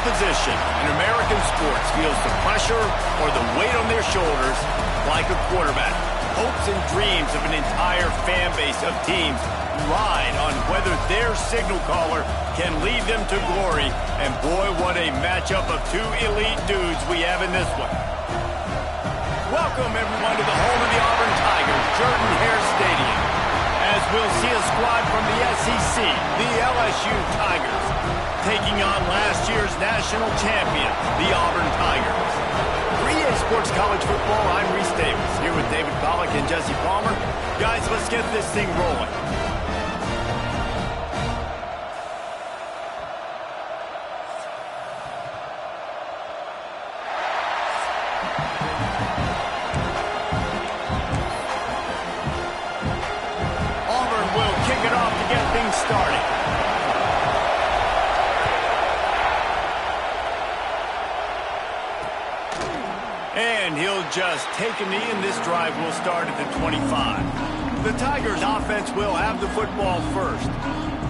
position in American sports feels the pressure or the weight on their shoulders like a quarterback. Hopes and dreams of an entire fan base of teams ride on whether their signal caller can lead them to glory. And boy, what a matchup of two elite dudes we have in this one. Welcome, everyone, to the home of the Auburn Tigers, Jordan-Hare Stadium, as we'll see a squad from the SEC, the LSU Tigers, taking on last year's national champion, the Auburn Tigers. For EA Sports College Football, I'm Reese Davis, here with David Pollack and Jesse Palmer. Guys, let's get this thing rolling. Auburn will kick it off to get things started. And he'll just take a knee, and this drive will start at the 25. The Tigers' offense will have the football first.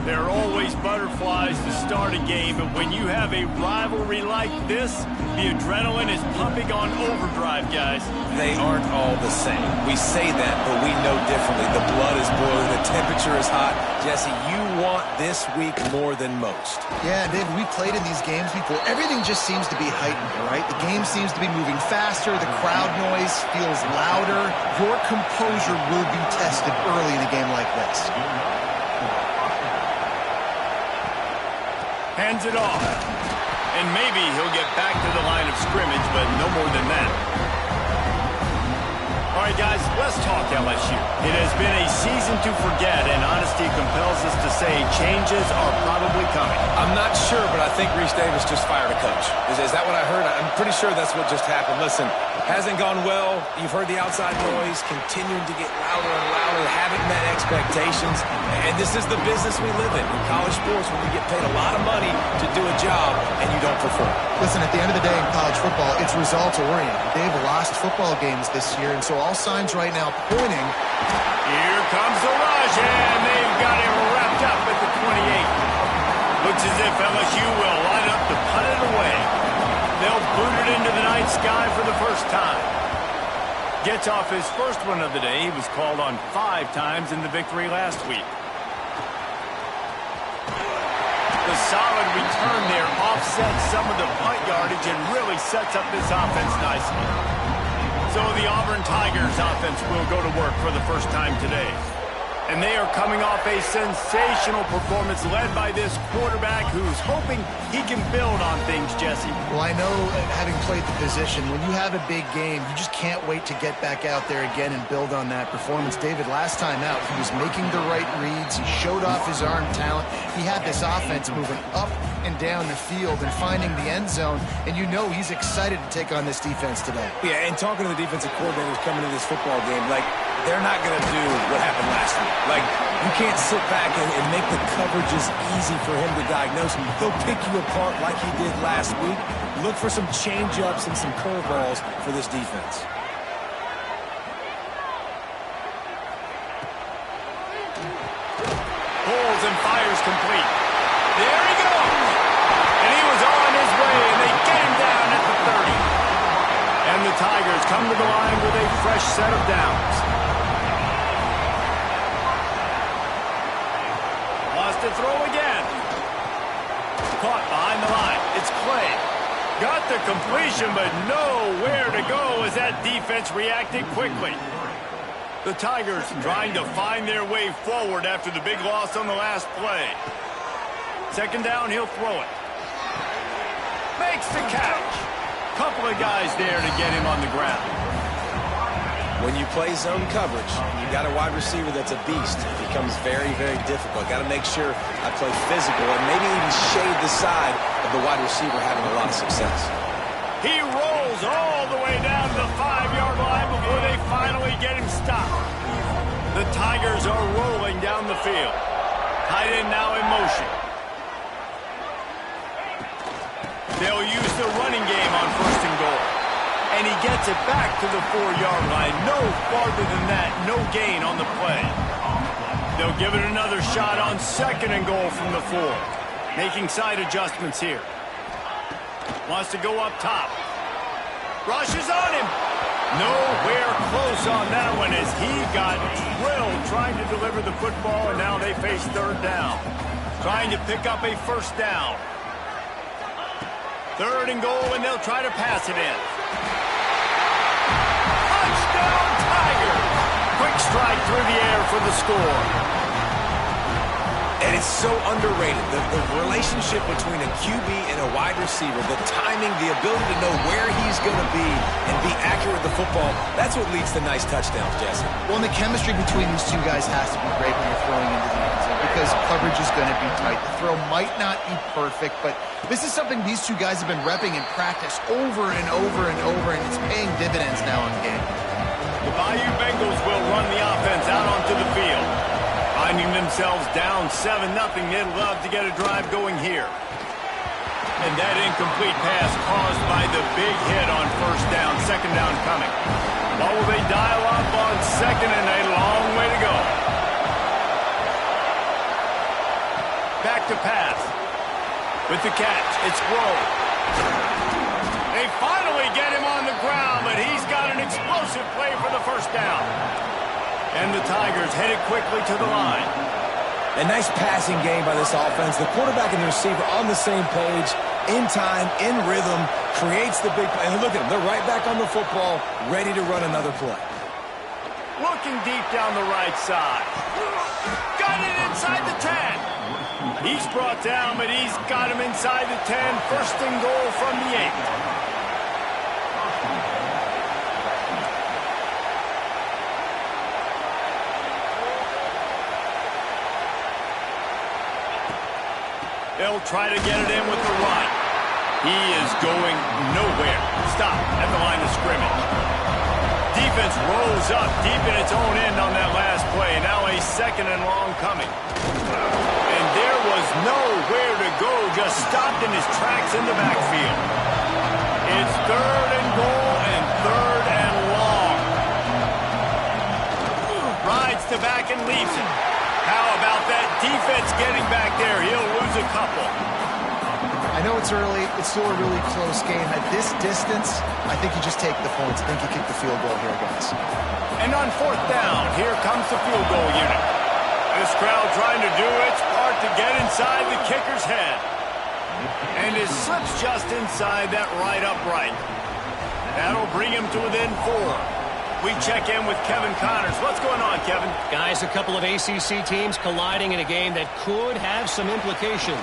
There are always butterflies to start a game, but when you have a rivalry like this, the adrenaline is pumping on overdrive, guys. They aren't all the same. We say that, but we know differently. The blood is boiling. The temperature is hot. Jesse, you want this week more than most. Yeah, Dave, we played in these games before. Everything just seems to be heightened, right? The game seems to be moving faster. The crowd noise feels louder. Your composure will be tested early in a game like this. Hands it off. And maybe he'll get back to the line of scrimmage, but no more than that. All right, guys, let's talk LSU. It has been a season to forget, and honesty compels us to say changes are probably coming. I'm not sure, but I think Reese Davis just fired a coach. Is that what I heard? I'm pretty sure that's what just happened. Listen, hasn't gone well. You've heard the outside noise continuing to get louder and louder, haven't met expectations. And this is the business we live in college sports, when you get paid a lot of money to do a job and you don't perform. Listen, at the end of the day in college football, it's results-oriented. They've lost football games this year, and so all signs right now pointing. Here comes the rush, and they've got him wrapped up at the 28. Looks as if LSU will line up to punt it away. They'll boot it into the night sky for the first time. Gets off his first one of the day. He was called on 5 times in the victory last week. The solid return there offsets some of the punt yardage and really sets up this offense nicely. So the Auburn Tigers offense will go to work for the first time today. And they are coming off a sensational performance led by this quarterback who's hoping he can build on things, Jesse. Well, I know, having played the position, when you have a big game, you just can't wait to get back out there again and build on that performance. David, last time out, he was making the right reads. He showed off his arm talent. He had this offense moving up and down the field and finding the end zone, and you know he's excited to take on this defense today. Yeah, and talking to the defensive coordinators coming into this football game, like, they're not going to do what happened last week. Like, you can't sit back and make the coverages easy for him to diagnose. He'll pick you apart like he did last week. Look for some change-ups and some curveballs for this defense. Pulls and fires complete. There he goes. And he was on his way, and they get him down at the 30. And the Tigers come to the line with a fresh set of downs. To throw again. Caught behind the line. It's Clay. Got the completion, but nowhere to go as that defense reacted quickly. The Tigers trying to find their way forward after the big loss on the last play. Second down, he'll throw it. Makes the catch. Couple of guys there to get him on the ground. When you play zone coverage, you got a wide receiver that's a beast. It becomes very, very difficult. Got to make sure I play physical and maybe even shade the side of the wide receiver having a lot of success. He rolls all the way down to the 5-yard line before they finally get him stopped. The Tigers are rolling down the field. Tight end now in motion. They'll use the running game on 1st and goal. And he gets it back to the 4-yard line. No farther than that. No gain on the play. They'll give it another shot on 2nd and goal from the 4. Making side adjustments here. Wants to go up top. Rushes on him. Nowhere close on that one as he got drilled trying to deliver the football, and now they face third down. Trying to pick up a first down. Third and goal, and they'll try to pass it in. Touchdown, Tigers! Quick strike through the air for the score. And it's so underrated, the relationship between a QB and a wide receiver, the timing, the ability to know where he's going to be and be accurate with the football, that's what leads to nice touchdowns, Jesse. Well, and the chemistry between these two guys has to be great when you're throwing into the end zone because coverage is going to be tight. The throw might not be perfect, but this is something these two guys have been repping in practice over and over and over, and it's paying dividends now in game. The Bayou Bengals will run the offense out onto the field. Finding themselves down 7-0, they'd love to get a drive going here. And that incomplete pass caused by the big hit on first down, second down coming. What will they dial up on second and a long way to go? Back to pass. With the catch, it's Rowe. They finally get him on the ground, but he's got an explosive play for the first down. And the Tigers headed quickly to the line. A nice passing game by this offense. The quarterback and the receiver on the same page, in time, in rhythm, creates the big play. And look at them. They're right back on the football, ready to run another play. Looking deep down the right side. Got it inside the 10. He's brought down, but he's got him inside the 10. First and goal from the 8. They'll try to get it in with the run. He is going nowhere. Stop at the line of scrimmage. Defense rolls up deep in its own end on that last play. Now a second and long coming. And there was nowhere to go, just stopped in his tracks in the backfield. It's third and goal and third and long. Rides to back and leaves it. How about that defense getting back there? He'll lose a couple. I know it's early. It's still a really close game. At this distance, I think you just take the points. I think you kick the field goal here, guys. And on fourth down, here comes the field goal unit. This crowd trying to do its part to get inside the kicker's head. And it slips just inside that right upright. That'll bring him to within 4. We check in with Kevin Connors. What's going on, Kevin? Guys, a couple of ACC teams colliding in a game that could have some implications.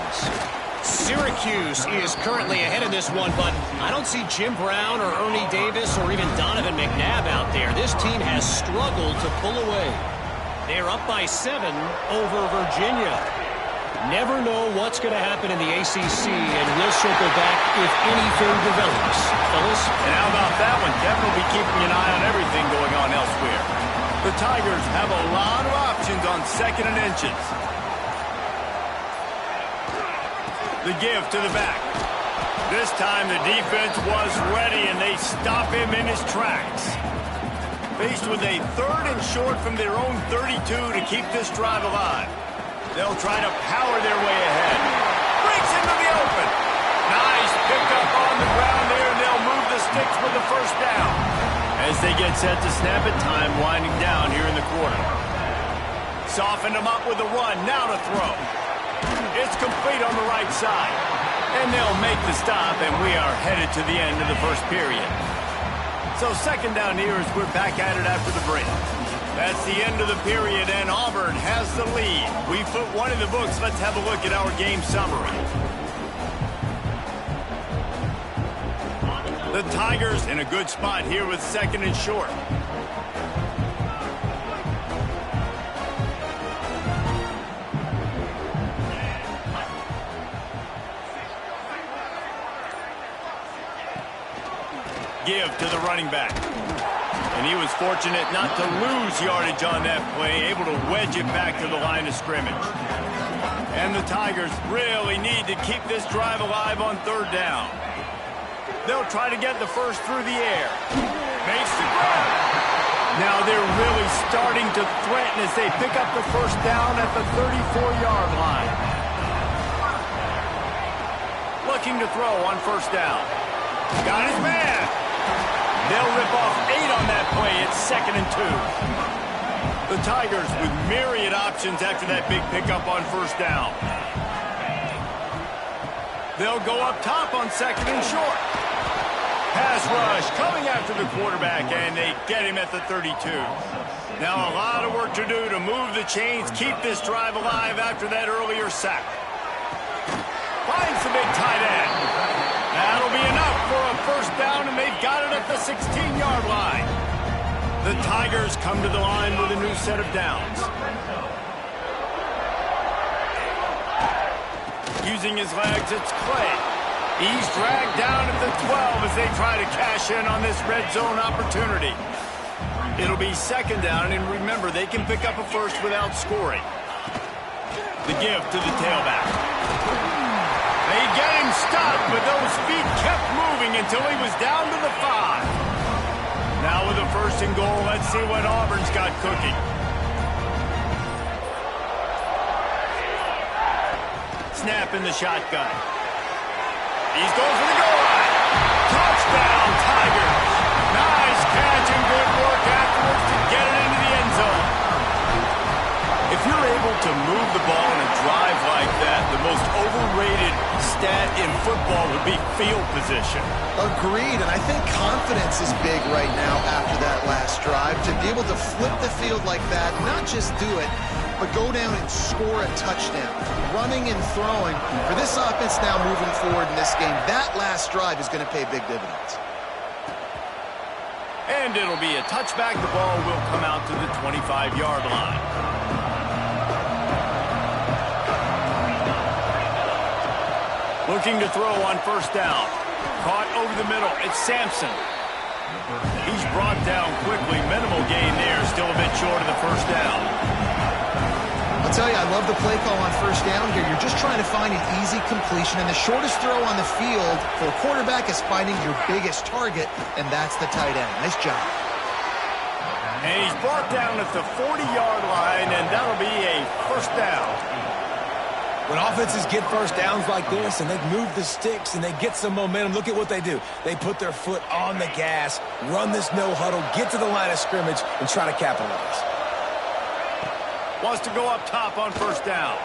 Syracuse is currently ahead in this one, but I don't see Jim Brown or Ernie Davis or even Donovan McNabb out there. This team has struggled to pull away. They're up by 7 over Virginia. Never know what's going to happen in the ACC, and we'll circle back if anything develops. Fellas? And how about that one? Kevin will be keeping an eye on everything going on elsewhere. The Tigers have a lot of options on second and inches. The give to the back. This time the defense was ready, and they stop him in his tracks. Faced with a third and short from their own 32 to keep this drive alive. They'll try to power their way ahead. Breaks into the open. Nice pickup on the ground there, and they'll move the sticks with the first down. As they get set to snap it, time winding down here in the quarter. Soften them up with a run, now to throw. It's complete on the right side. And they'll make the stop, and we are headed to the end of the first period. So second down here as we're back at it after the break. That's the end of the period, and Auburn has the lead. We put one in the books. Let's have a look at our game summary. The Tigers in a good spot here with second and short. Give to the running back. And he was fortunate not to lose yardage on that play, able to wedge it back to the line of scrimmage. And the Tigers really need to keep this drive alive on third down. They'll try to get the first through the air. Makes the grab. Now they're really starting to threaten as they pick up the first down at the 34-yard line. looking to throw on first down. Got his man. They'll rip off 8 on that play. It's 2nd and 2. The Tigers with myriad options after that big pickup on first down. They'll go up top on 2nd and short. Pass rush coming after the quarterback, and they get him at the 32. Now a lot of work to do to move the chains, keep this drive alive after that earlier sack. Finds the big tight end. That'll be enough for a first down, and they've got it at the 16-yard line. The Tigers come to the line with a new set of downs. Using his legs, it's Clay. He's dragged down at the 12 as they try to cash in on this red zone opportunity. It'll be 2nd down, and remember, they can pick up a first without scoring. The give to the tailback. They get him stopped, but those feet kept moving until he was down to the 5. Now with a 1st and goal, let's see what Auburn's got cooking. Snap in the shotgun. He's going for the goal line. Touchdown, Tigers. Nice catch and good work afterwards to get it into the end zone. If you're able to move the ball in a drive like that, the most overrated stat in football would be field position. Agreed, and I think confidence is big right now after that last drive. To be able to flip the field like that, not just do it, but go down and score a touchdown. Running and throwing. For this offense now moving forward in this game, that last drive is going to pay big dividends. And it'll be a touchback. The ball will come out to the 25-yard line. Looking to throw on first down. Caught over the middle. It's Sampson. He's brought down quickly. Minimal gain there. Still a bit short of the first down. I'll tell you, I love the play call on first down here. You're just trying to find an easy completion, and the shortest throw on the field for a quarterback is finding your biggest target, and that's the tight end. Nice job. And he's brought down at the 40-yard line, and that'll be a first down. When offenses get first downs like this and they move the sticks and they get some momentum, look at what they do. They put their foot on the gas, run this no huddle, get to the line of scrimmage, and try to capitalize. Wants to go up top on first down.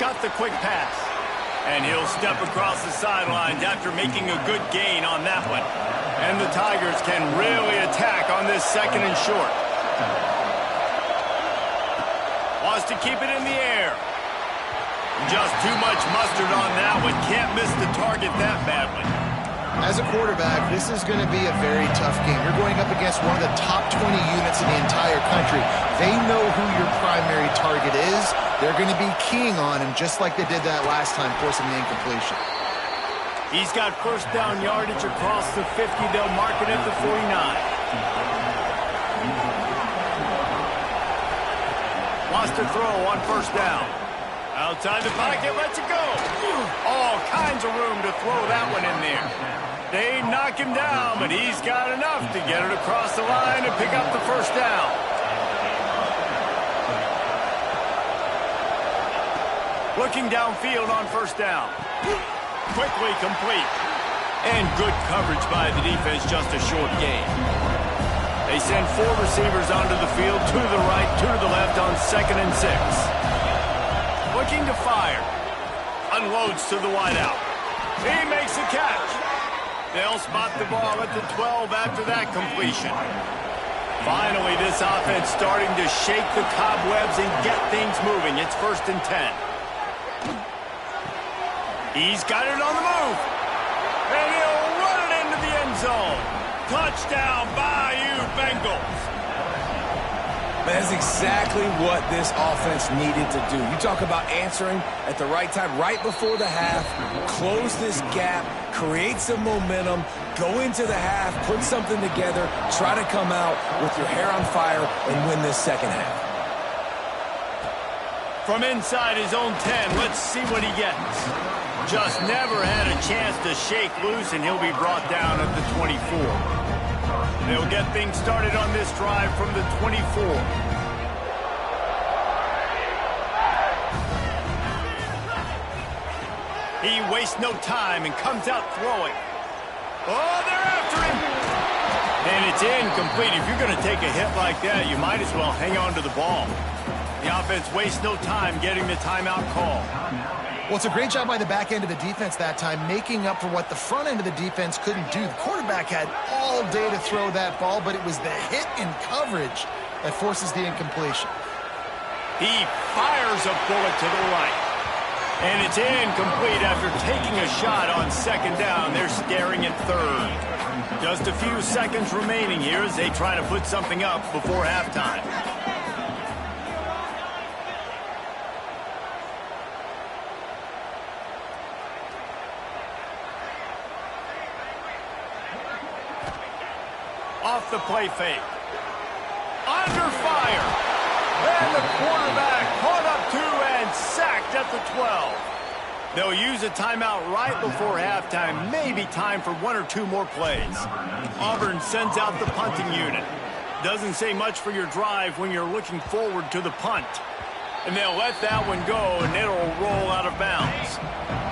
Got the quick pass. And he'll step across the sidelines after making a good gain on that one. And the Tigers can really attack on this 2nd and short. Wants to keep it in the air. Just too much mustard on that one. Can't miss the target that badly. As a quarterback, this is going to be a very tough game. You're going up against one of the top 20 units in the entire country. They know who your primary target is. They're going to be keying on him just like they did that last time, forcing the incompletion. He's got first down yardage across the 50. They'll mark it at the 49. Wants to throw on first down. Outside the pocket, lets it go. All kinds of room to throw that one in there. They knock him down, but he's got enough to get it across the line and pick up the first down. Looking downfield on first down. Quickly complete. And good coverage by the defense, just a short gain. They send 4 receivers onto the field, 2 to the right, 2 to the left on 2nd and 6. Looking to fire. Unloads to the wideout. He makes a catch. They'll spot the ball at the 12 after that completion. Finally, this offense starting to shake the cobwebs and get things moving. It's 1st and 10. He's got it on the move. And he'll run it into the end zone. Touchdown, Bayou Bengals. That's exactly what this offense needed to do. You talk about answering at the right time, right before the half, close this gap, create some momentum, go into the half, put something together, try to come out with your hair on fire and win this second half. From inside his own 10, let's see what he gets. Just never had a chance to shake loose, and he'll be brought down at the 24. They'll get things started on this drive from the 24. He wastes no time and comes out throwing. Oh, they're after him. And it's incomplete. If you're going to take a hit like that, you might as well hang on to the ball. The offense wastes no time getting the timeout call. Well, it's a great job by the back end of the defense that time, making up for what the front end of the defense couldn't do. The quarterback had all day to throw that ball, but it was the hit in coverage that forces the incompletion. He fires a bullet to the right. And it's incomplete after taking a shot on second down. They're staring at third. Just a few seconds remaining here as they try to put something up before halftime. Off the play fake. Under fire. And the quarterback caught up to and sacked at the 12. They'll use a timeout right before halftime. Maybe time for one or two more plays. Auburn sends out the punting unit. Doesn't say much for your drive when you're looking forward to the punt. And they'll let that one go, and it'll roll out of bounds.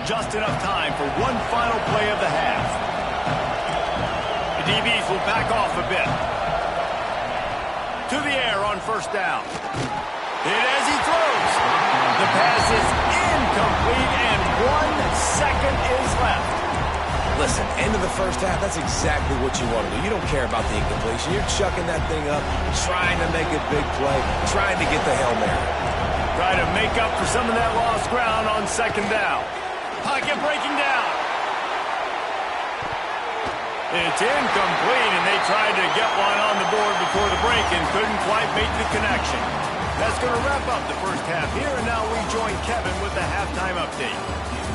Just enough time for one final play of the half. The DBs will back off a bit. To the air on first down. Hit as he throws. The pass is incomplete, and 1 second is left. Listen, end of the first half, that's exactly what you want to do. You don't care about the incompletion. You're chucking that thing up, trying to make a big play, trying to get the Hail Mary. Try to make up for some of that lost ground on second down. Pocket breaking down. It's incomplete, and they tried to get one on the board before the break and couldn't quite make the connection. That's going to wrap up the first half here, and now we join Kevin with the halftime update.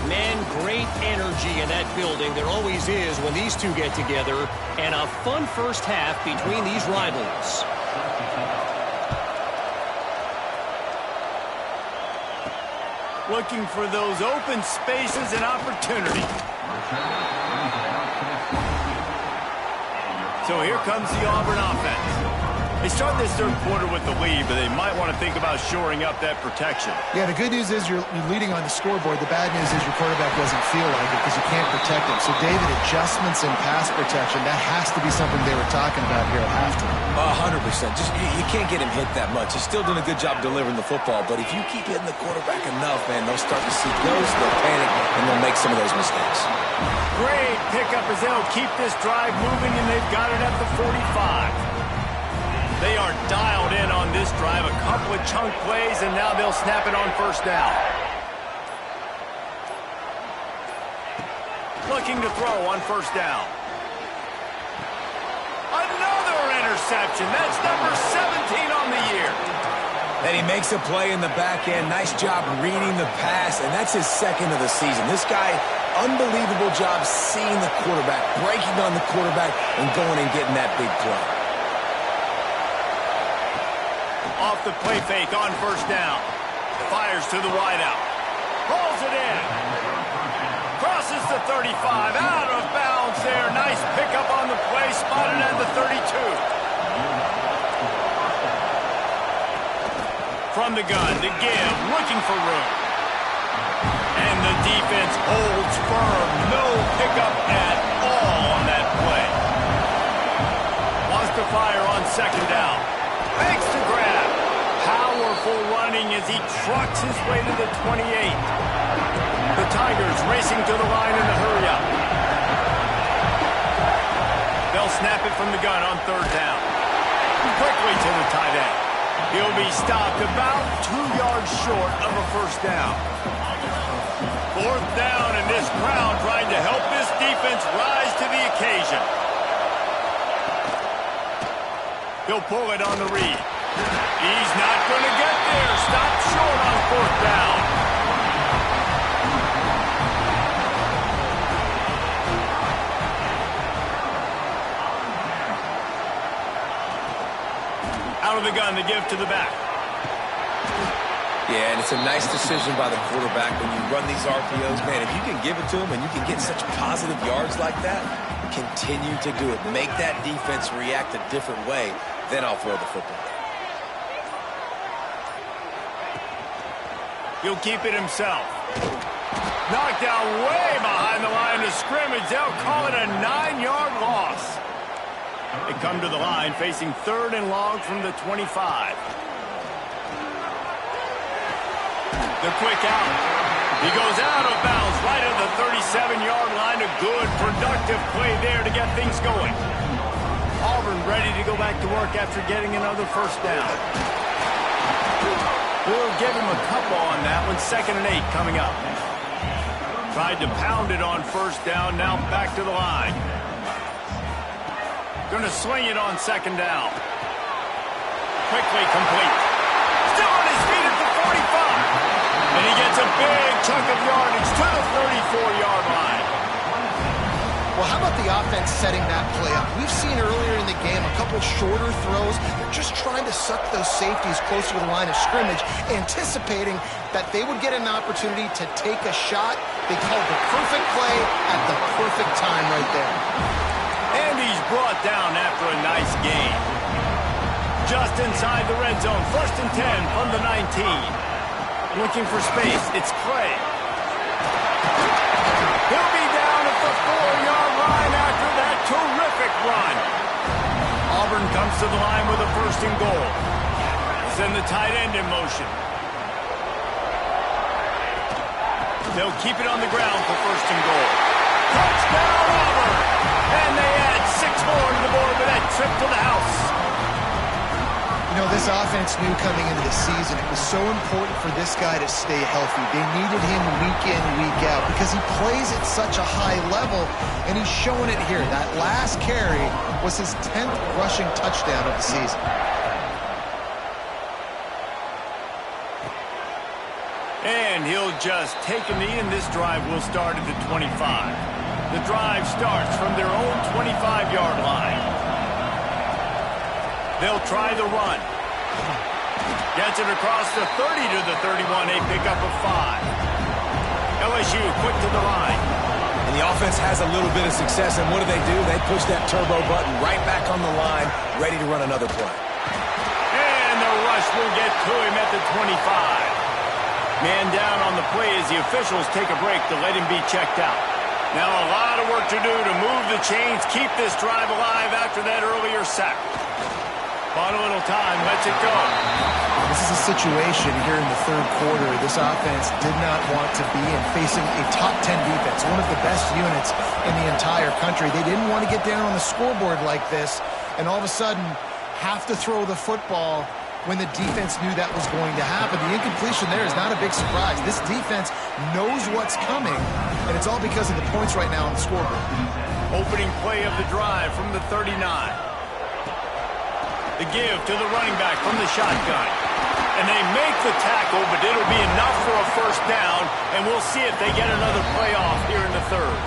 Man, great energy in that building. There always is when these two get together, and a fun first half between these rivals. Looking for those open spaces and opportunity. So here comes the Auburn offense. They start this third quarter with the lead, but they might want to think about shoring up that protection. Yeah, the good news is you're leading on the scoreboard. The bad news is your quarterback doesn't feel like it because you can't protect him. So, David, adjustments in pass protection, that has to be something they were talking about here at halftime. 100%. Just you can't get him hit that much. He's still doing a good job delivering the football, but if you keep hitting the quarterback enough, man, they'll start to see ghosts, they'll panic, and they'll make some of those mistakes. Great pickup as they'll keep this drive moving, and they've got it at the 45. They are dialed in on this drive. A couple of chunk plays, and now they'll snap it on first down. Looking to throw on first down. Another interception. That's number 17 on the year. And he makes a play in the back end. Nice job reading the pass, and that's his second of the season. This guy, unbelievable job seeing the quarterback, breaking on the quarterback, and going and getting that big play. Off the play fake on first down. Fires to the wideout. Pulls it in. Crosses the 35. Out of bounds there. Nice pickup on the play. Spotted at the 32. From the gun, the give. Looking for room. And the defense holds firm. No pickup at all on that play. Wants to fire on second down. Makes the grab. Powerful running as he trucks his way to the 28. The Tigers racing to the line in a hurry-up. They'll snap it from the gun on third down. Quickly to the tight end. He'll be stopped about 2 yards short of a first down. Fourth down, and this crowd trying to help this defense rise to the occasion. He'll pull it on the read. He's not going to get there. Stopped short on fourth down. Out of the gun, the give to the back. Yeah, and it's a nice decision by the quarterback when you run these RPOs. Man, if you can give it to him and you can get such positive yards like that, continue to do it. Make that defense react a different way, then I'll throw the football. He'll keep it himself. Knocked down way behind the line of scrimmage. They'll call it a 9-yard loss. They come to the line facing 3rd and long from the 25. The quick out. He goes out of bounds right at the 37-yard line. A good, productive play there to get things going. Auburn ready to go back to work after getting another first down. We'll give him a couple on that one. 2nd and 8 coming up. Tried to pound it on first down. Now back to the line. Going to swing it on 2nd down. Quickly complete. Still on his feet at the 45. And he gets a big chunk of yardage to the 34-yard line. Well, how about the offense setting that play up? We've seen earlier in the game a couple shorter throws. They're just trying to suck those safeties closer to the line of scrimmage, anticipating that they would get an opportunity to take a shot. They called the perfect play at the perfect time right there. And he's brought down after a nice gain. Just inside the red zone. 1st and 10 from the 19. Looking for space. It's Clay. He'll be down at the 4-yard line after that terrific run. Auburn comes to the line with a 1st and goal. Send the tight end in motion. They'll keep it on the ground for 1st and goal. Touchdown Auburn! And they add 6 more to the board with that trip to the house. You know, this offense knew coming into the season it was so important for this guy to stay healthy. They needed him week in, week out because he plays at such a high level, and he's showing it here. That last carry was his 10th rushing touchdown of the season. And he'll just take a knee, and this drive will start at the 25. The drive starts from their own 25-yard line. They'll try the run. Gets it across the 30 to the 31, a pickup of 5. LSU quick to the line. And the offense has a little bit of success, and what do? They push that turbo button right back on the line, ready to run another play. And the rush will get to him at the 25. Man down on the play as the officials take a break to let him be checked out. Now a lot of work to do to move the chains, keep this drive alive after that earlier sack. Bought a little time, lets it go. This is a situation here in the 3rd quarter this offense did not want to be in, facing a top 10 defense, one of the best units in the entire country. They didn't want to get down on the scoreboard like this and all of a sudden have to throw the football when the defense knew that was going to happen. The incompletion there is not a big surprise. This defense knows what's coming, and it's all because of the points right now on the scoreboard. Opening play of the drive from the 39. The give to the running back from the shotgun. And they make the tackle, but it'll be enough for a 1st down, and we'll see if they get another playoff here in the 3rd.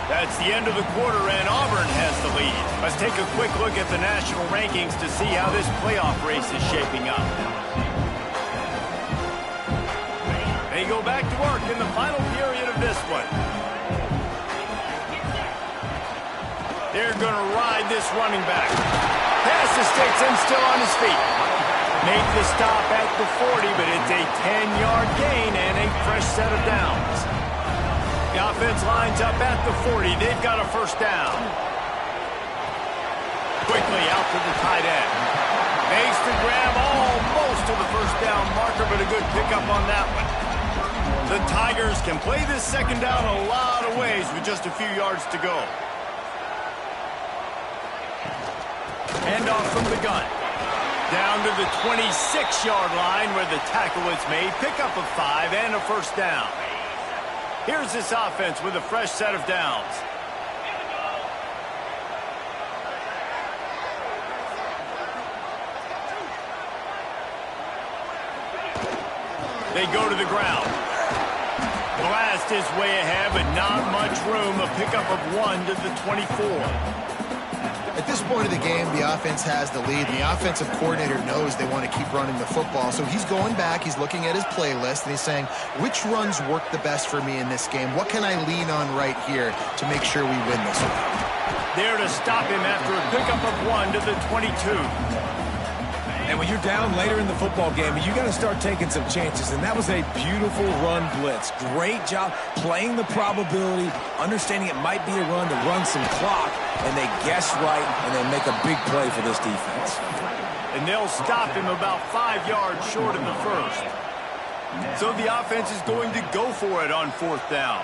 That's the end of the quarter, and Auburn has the lead. Let's take a quick look at the national rankings to see how this playoff race is shaping up. They go back to work in the final period of this one. They're going to ride this running back. Pass to sticks and still on his feet. Make the stop at the 40, but it's a 10-yard gain and a fresh set of downs. The offense lines up at the 40. They've got a 1st down. Quickly out to the tight end. Makes the grab almost to the 1st down marker, but a good pickup on that one. The Tigers can play this 2nd down a lot of ways with just a few yards to go. Handoff from the gun. Down to the 26-yard line where the tackle is made. Pickup of 5 and a 1st down. Here's this offense with a fresh set of downs. They go to the ground. Blast his way ahead, but not much room. A pickup of 1 to the 24. At this point of the game, the offense has the lead, and the offensive coordinator knows they want to keep running the football. So he's going back, he's looking at his playlist, and he's saying, which runs work the best for me in this game? What can I lean on right here to make sure we win this one? There to stop him after a pickup of 1 to the 22. And when you're down later in the football game, you got to start taking some chances. And that was a beautiful run blitz. Great job playing the probability, understanding it might be a run to run some clock, and they guess right, and they make a big play for this defense. And they'll stop him about 5 yards short of the first. So the offense is going to go for it on 4th down.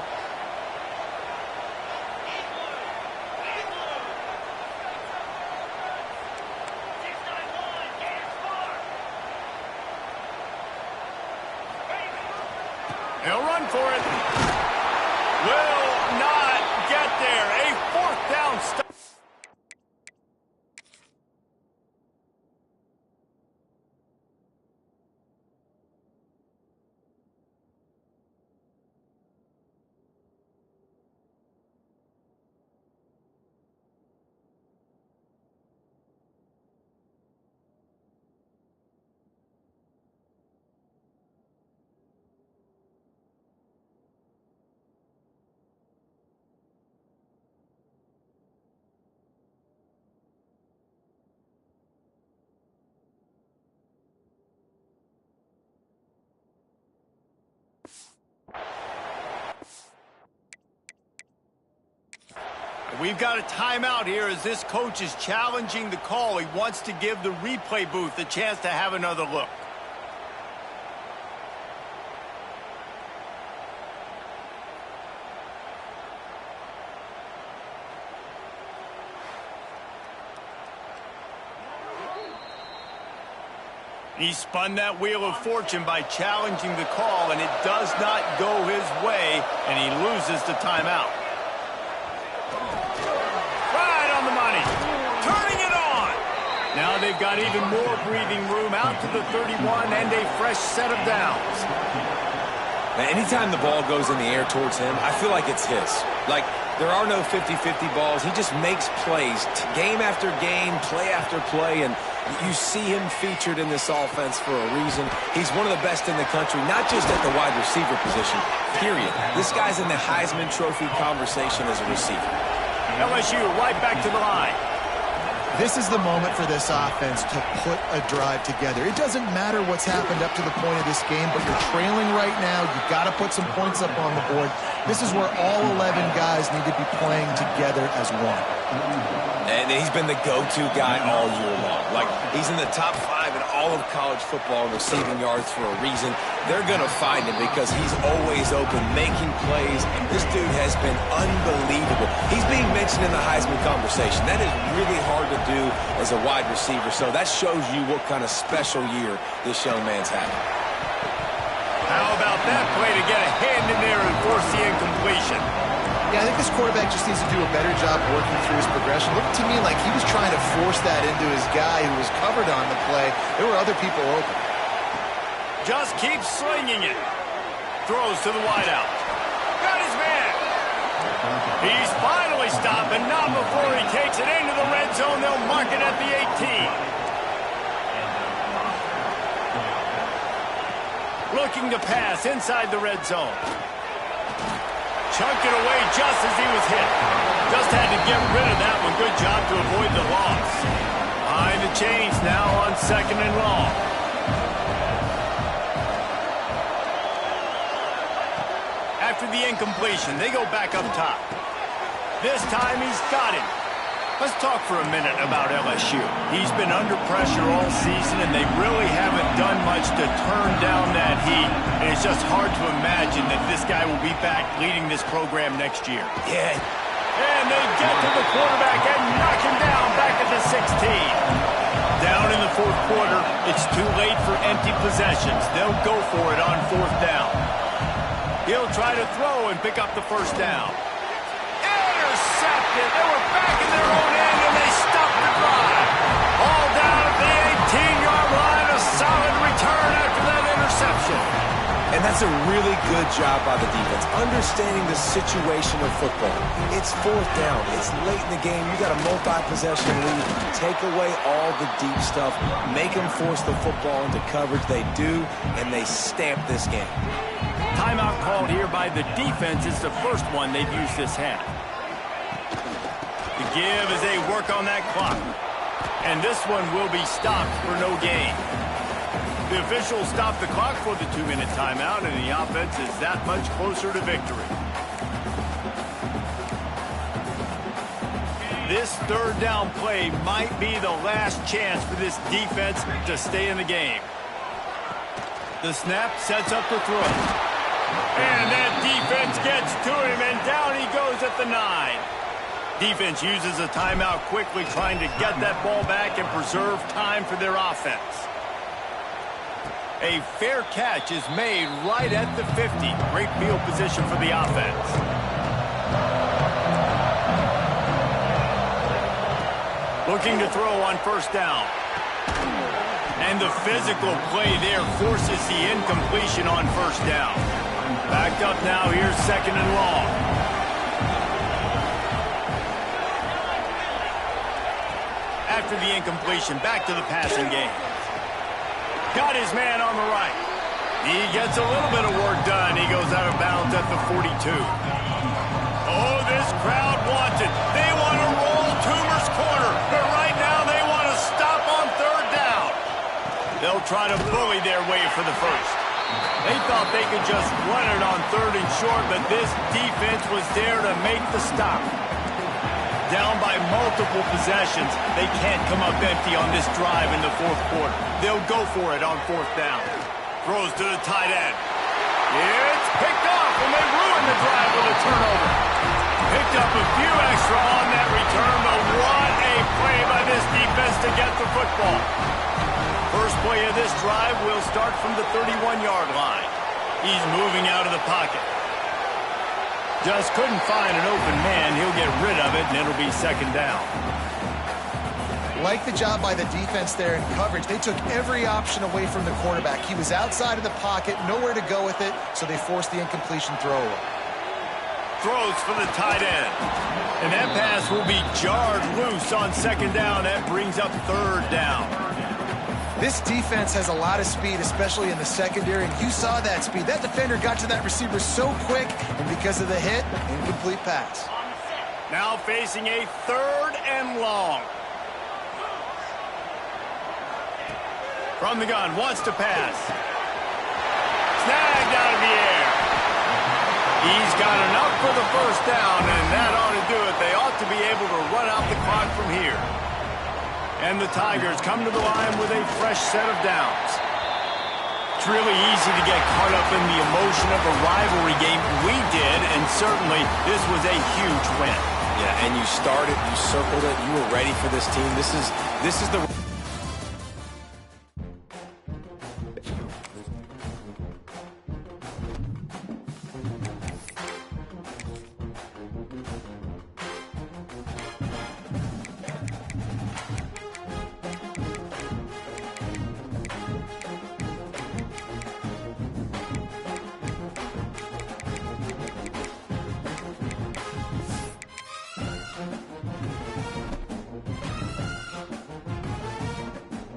He'll run for it. Will not get there. A 4th down stop. We've got a timeout here as this coach is challenging the call. He wants to give the replay booth a chance to have another look. He spun that wheel of fortune by challenging the call, and it does not go his way, and he loses the timeout. Right on the money. Turning it on. Now they've got even more breathing room out to the 31 and a fresh set of downs. Now, anytime the ball goes in the air towards him, I feel like it's his. Like, there are no 50-50 balls. He just makes plays, game after game, play after play, and you see him featured in this offense for a reason. He's one of the best in the country, not just at the wide receiver position, period. This guy's in the Heisman Trophy conversation as a receiver. LSU right back to the line. This is the moment for this offense to put a drive together. It doesn't matter what's happened up to the point of this game, but you're trailing right now. You've got to put some points up on the board. This is where all 11 guys need to be playing together as one. And he's been the go-to guy all year long. Like, he's in the top 5 in all of college football in receiving yards for a reason. They're going to find him because he's always open, making plays. This dude has been unbelievable. He's being mentioned in the Heisman conversation. That is really hard to do as a wide receiver, so that shows you what kind of special year this young man's having. How about that play to get a hand in there and force the incompletion? Yeah, I think this quarterback just needs to do a better job working through his progression. Looked to me like he was trying to force that into his guy who was covered on the play. There were other people open. Just keeps slinging it. Throws to the wideout. Got his man. He's finally stopped, and not before he takes it into the red zone. They'll mark it at the 18. Looking to pass inside the red zone. Chunked it away just as he was hit. Just had to get rid of that one. Good job to avoid the loss. Behind the chains now on 2nd and long. After the incompletion, they go back up top. This time he's got him. Let's talk for a minute about LSU. He's been under pressure all season, and they really haven't done much to turn down that heat. And it's just hard to imagine that this guy will be back leading this program next year. Yeah. And they get to the quarterback and knock him down back at the 16. Down in the 4th quarter, it's too late for empty possessions. They'll go for it on 4th down. He'll try to throw and pick up the 1st down. Intercepted. They were back in their own end, and they stopped the drive. All down at the 18-yard line. A solid return after that interception. And that's a really good job by the defense, understanding the situation of football. It's 4th down. It's late in the game. You got a multi-possession lead. Take away all the deep stuff. Make them force the football into coverage. They do, and they stamp this game. Timeout called here by the defense. It's the first one they've used this half. The give as they work on that clock. And this one will be stopped for no gain. The officials stopped the clock for the 2-minute timeout, and the offense is that much closer to victory. This third down play might be the last chance for this defense to stay in the game. The snap sets up the throw. And that defense gets to him, and down he goes at the 9. Defense uses a timeout quickly, trying to get that ball back and preserve time for their offense. A fair catch is made right at the 50. Great field position for the offense. Looking to throw on first down. And the physical play there forces the incompletion on first down. Backed up now, here's second and long. After the incompletion, back to the passing game. Got his man on the right. He gets a little bit of work done. He goes out of bounds at the 42. Oh, this crowd wants it. They want to roll Toomer's corner, but right now they want to stop on third down. They'll try to bully their way for the first. They thought they could just run it on third and short, but this defense was there to make the stop. Down by multiple possessions, they can't come up empty on this drive in the fourth quarter. They'll go for it on fourth down. Throws to the tight end. It's picked off, and they ruin the drive with a turnover. Picked up a few extra on that return, but what a play by this defense to get the football. First play of this drive will start from the 31-yard line. He's moving out of the pocket. Just couldn't find an open man. He'll get rid of it, and it'll be second down. Like the job by the defense there in coverage. They took every option away from the quarterback. He was outside of the pocket, nowhere to go with it, so they forced the incompletion throw away. Throws for the tight end. And that pass will be jarred loose on second down. That brings up third down. This defense has a lot of speed, especially in the secondary, and you saw that speed. That defender got to that receiver so quick, and because of the hit, incomplete pass. Now facing a third and long. From the gun, wants to pass. Snagged out of the air. He's got enough for the first down, and that ought to do it. They ought to be able to run out the clock from here. And the Tigers come to the line with a fresh set of downs. It's really easy to get caught up in the emotion of a rivalry game. We did, and certainly this was a huge win. Yeah, and you started, you circled it, you were ready for this team. This is the